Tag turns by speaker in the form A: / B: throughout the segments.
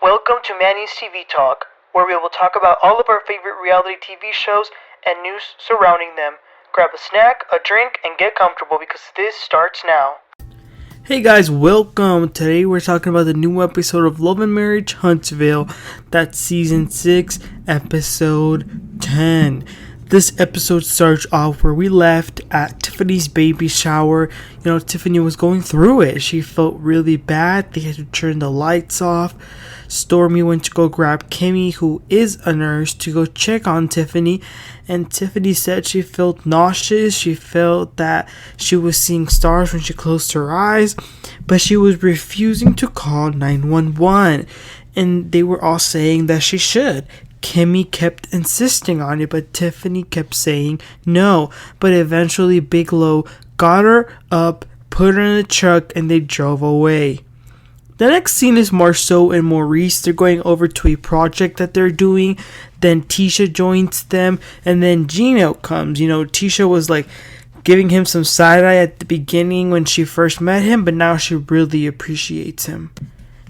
A: Welcome to Manny's TV Talk, where we will talk about all of our favorite reality TV shows and news surrounding them. Grab a snack, a drink, and get comfortable because this starts now. Hey guys, welcome. Today we're talking about the new episode of Love and Marriage Huntsville. That's season 6, episode 10. This episode starts off where we left at Tiffany's baby shower. You know, Tiffany was going through it. She felt really bad. They had to turn the lights off. Stormi went to go grab Kimmi, who is a nurse, to go check on Tiffany. And Tiffany said she felt nauseous. She felt that she was seeing stars when she closed her eyes. But she was refusing to call 911. And they were all saying that she should. Kimmi kept insisting on it, but Tiffany kept saying no. But eventually Whitlow got her up, put her in the truck, and they drove away. The next scene is Marsau and Maurice. They're going over to a project that they're doing. Then Tisha joins them, and then Gino comes. You know, Tisha was like giving him some side eye at the beginning when she first met him, but now she really appreciates him.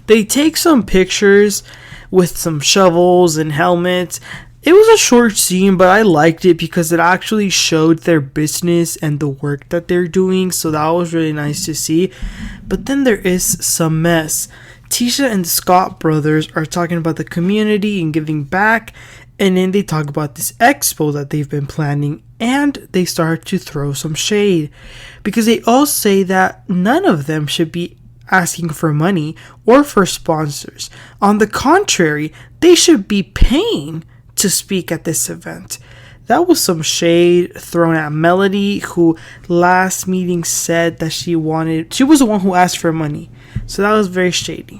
A: They take some pictures with some shovels and helmets. It was a short scene, but I liked it because it actually showed their business and the work that they're doing, so that was really nice to see. But then there is some mess. Tisha and the Scott brothers are talking about the community and giving back, and then they talk about this expo that they've been planning, and they start to throw some shade because they all say that none of them should be asking for money or for sponsors. On the contrary, they should be paying to speak at this event. That was some shade thrown at Melody, who last meeting said that she was the one who asked for money. So that was very shady.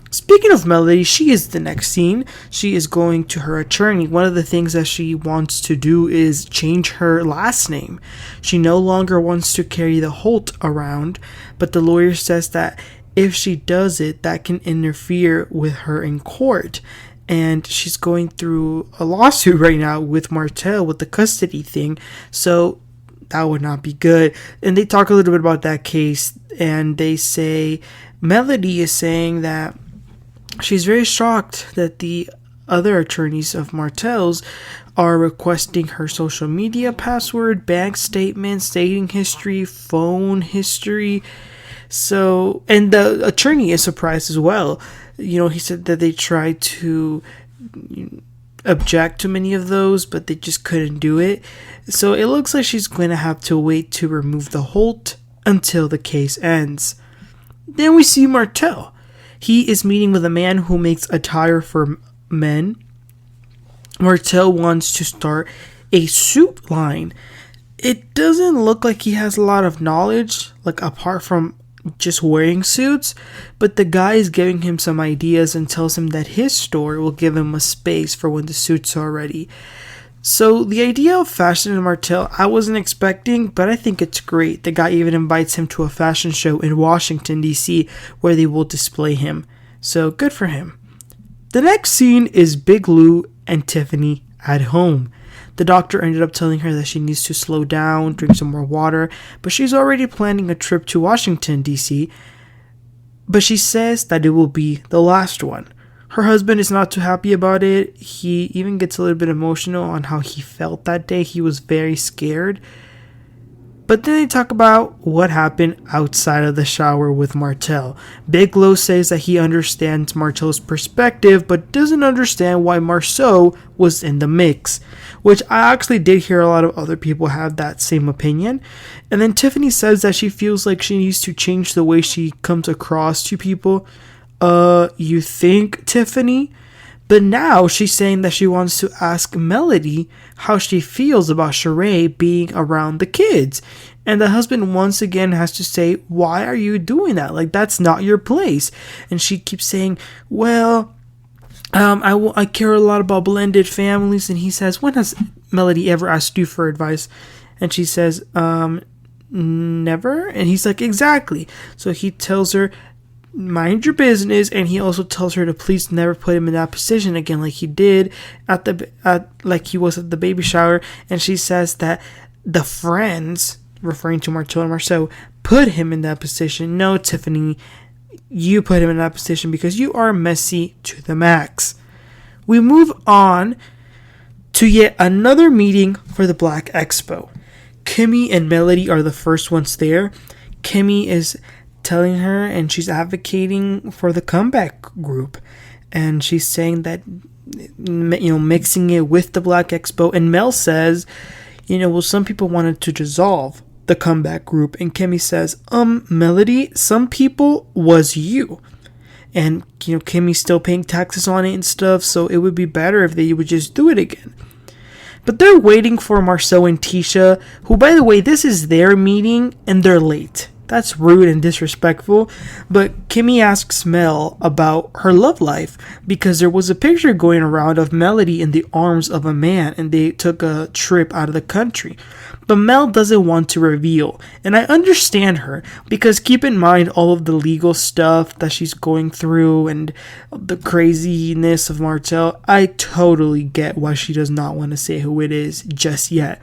A: Speaking of Melody, she is the next scene. She is going to her attorney. One of the things that she wants to do is change her last name. She no longer wants to carry the Holt around, but the lawyer says that if she does it, that can interfere with her in court. And she's going through a lawsuit right now with Martell with the custody thing. So that would not be good. And they talk a little bit about that case, and they say Melody is saying that she's very shocked that the other attorneys of Martell's are requesting her social media password, bank statements, dating history, phone history. So, and the attorney is surprised as well. You know, he said that they tried to object to many of those, but they just couldn't do it. So it looks like she's going to have to wait to remove the Holt until the case ends. Then we see Martell. He is meeting with a man who makes attire for men. Martell wants to start a suit line. It doesn't look like he has a lot of knowledge, like apart from just wearing suits, but the guy is giving him some ideas and tells him that his store will give him a space for when the suits are ready. So the idea of fashion in Martell, I wasn't expecting, but I think it's great. The guy even invites him to a fashion show in Washington, D.C., where they will display him. So good for him. The next scene is Big Lou and Tiffany at home. The doctor ended up telling her that she needs to slow down, drink some more water, but she's already planning a trip to Washington, D.C., but she says that it will be the last one. Her husband is not too happy about it. He even gets a little bit emotional on how he felt that day. He was very scared. But then they talk about what happened outside of the shower with Martell. Whitlow says that he understands Martell's perspective, but doesn't understand why Marsau was in the mix, which I actually did hear a lot of other people have that same opinion. And then Tiffany says that she feels like she needs to change the way she comes across to people. You think, Tiffany? But now she's saying that she wants to ask Melody how she feels about Shari being around the kids. And the husband once again has to say, why are you doing that? Like, that's not your place. And she keeps saying, well, I care a lot about blended families. And he says, when has Melody ever asked you for advice? And she says, never. And he's like, exactly. So he tells her, mind your business, and he also tells her to please never put him in that position again, like he did like he was at the baby shower. And she says that the friends, referring to Martell and Marsau, put him in that position. No, Tiffany, you put him in that position because you are messy to the max. We move on to yet another meeting for the Blaque Expo. Kimmi and Melody are the first ones there. Kimmi is telling her and she's advocating for the comeback group. And she's saying that, mixing it with the Blaque Expo. And Mel says, well, some people wanted to dissolve the comeback group. And Kimmi says, Melody, some people was you. And, Kimmy's still paying taxes on it and stuff. So it would be better if they would just do it again. But they're waiting for Marsau and Tisha, who, by the way, this is their meeting and they're late. That's rude and disrespectful. But Kimmi asks Mel about her love life because there was a picture going around of Melody in the arms of a man and they took a trip out of the country. But Mel doesn't want to reveal. And I understand her because keep in mind all of the legal stuff that she's going through and the craziness of Martell. I totally get why she does not want to say who it is just yet.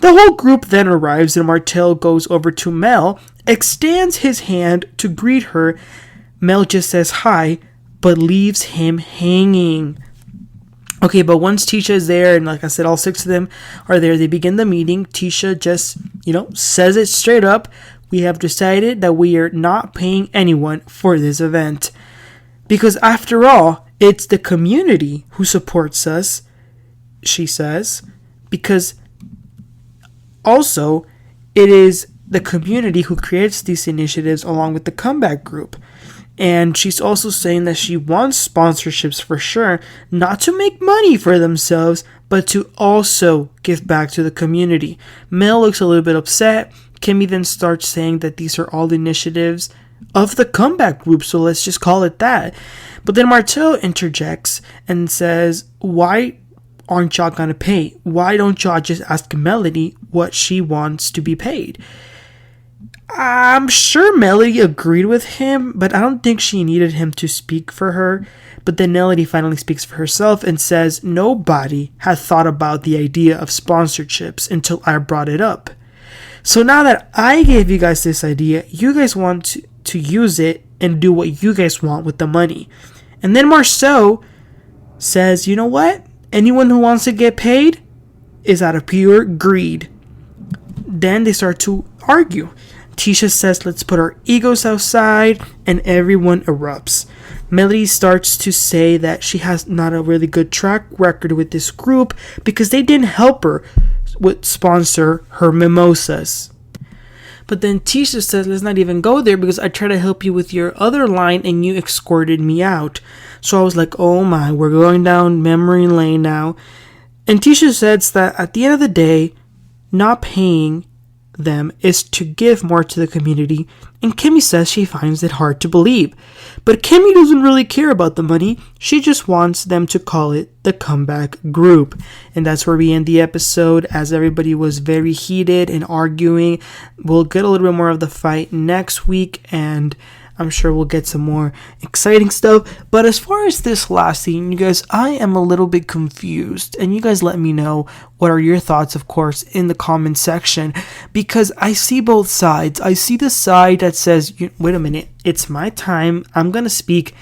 A: The whole group then arrives and Martell goes over to Mel, extends his hand to greet her. Mel just says hi, but leaves him hanging. Okay, but once Tisha is there, and like I said, all 6 of them are there, they begin the meeting. Tisha just, says it straight up. We have decided that we are not paying anyone for this event. Because after all, it's the community who supports us, she says. Because also, it is the community who creates these initiatives along with the comeback group. And she's also saying that she wants sponsorships for sure, not to make money for themselves, but to also give back to the community. Mel looks a little bit upset. Kimmi then starts saying that these are all initiatives of the comeback group, so let's just call it that. But then Martell interjects and says, why aren't y'all gonna pay? Why don't y'all just ask Melody what she wants to be paid? I'm sure Melody agreed with him, but I don't think she needed him to speak for her. But then Melody finally speaks for herself and says nobody had thought about the idea of sponsorships until I brought it up. So now that I gave you guys this idea, you guys want to use it and do what you guys want with the money. And then Marsau says, you know what? Anyone who wants to get paid is out of pure greed. Then they start to argue. Tisha says, let's put our egos outside, and everyone erupts. Melody starts to say that she has not a really good track record with this group because they didn't help her sponsor her mimosas. But then Tisha says, let's not even go there because I tried to help you with your other line and you escorted me out. So I was like, oh my, we're going down memory lane now. And Tisha says that at the end of the day, not paying them is to give more to the community, and Kimmi says she finds it hard to believe. But Kimmi doesn't really care about the money, she just wants them to call it the comeback group. And that's where we end the episode, as everybody was very heated and arguing. We'll get a little bit more of the fight next week, and I'm sure we'll get some more exciting stuff. But as far as this last scene, you guys, I am a little bit confused. And you guys let me know what are your thoughts, of course, in the comment section. Because I see both sides. I see the side that says, wait a minute, it's my time. I'm going to speak.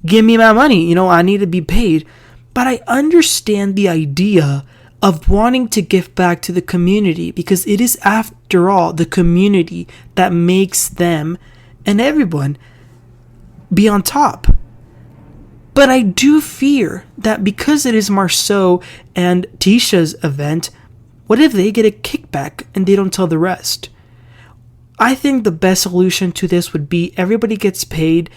A: Give me my money. I need to be paid. But I understand the idea of wanting to give back to the community. Because it is, after all, the community that makes them and everyone be on top. But I do fear that because it is Marsau and Tisha's event, what if they get a kickback and they don't tell the rest? I think the best solution to this would be everybody gets paid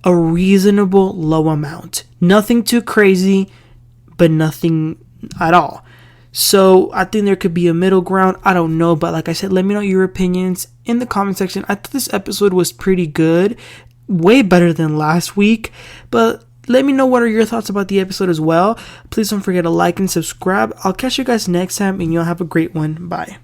A: a reasonable low amount. Nothing too crazy, but nothing at all. So I think there could be a middle ground. I don't know. But like I said, let me know your opinions in the comment section. I thought this episode was pretty good. Way better than last week. But let me know what are your thoughts about the episode as well. Please don't forget to like and subscribe. I'll catch you guys next time and y'all have a great one. Bye.